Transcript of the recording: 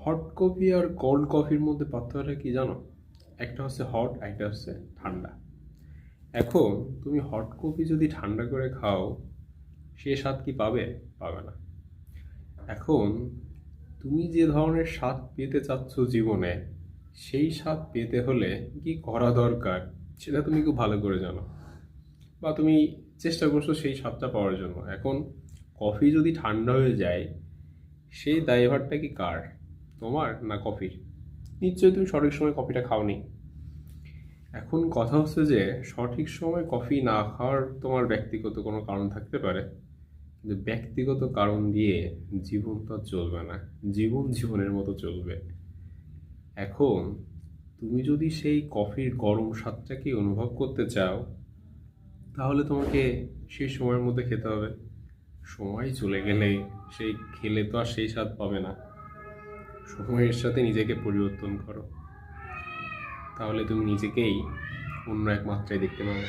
Hot coffee আর cold কফির মধ্যে পার্থক্যটা কি জানো? একটা হচ্ছে হট, একটা হচ্ছে ঠান্ডা। এখন তুমি হট কফি যদি ঠান্ডা করে খাও, সে স্বাদ কি পাবে? পাবে না। এখন তুমি যে ধরনের স্বাদ পেতে চাচ্ছ জীবনে, সেই স্বাদ পেতে হলে কি করা দরকার সেটা তুমি খুব ভালো করে জানো, বা তুমি চেষ্টা করছো সেই স্বাদটা পাওয়ার জন্য। এখন কফি যদি ঠান্ডা হয়ে যায়, সেই দায়ভারটা কি কার? তোমার না কফির? নিশ্চয়ই তুমি সঠিক সময় কফিটা খাওনি। এখন কথা হচ্ছে যে সঠিক সময় কফি না খাওয়ার তোমার ব্যক্তিগত কোনো কারণ থাকতে পারে, কিন্তু ব্যক্তিগত কারণ দিয়ে জীবন তো আর চলবে না। জীবন জীবনের মতো চলবে। এখন তুমি যদি সেই কফির গরম স্বাদটাকে অনুভব করতে চাও, তাহলে তোমাকে সেই সময়ের মধ্যে খেতে হবে। সময় চলে গেলে সেই খেলে তো আর সেই স্বাদ পাবে না। সময়ের সাথে নিজেকে পরিবর্তন করো, তাহলে তুমি নিজেকেই অন্য এক মাত্রায় দেখতে পাবে।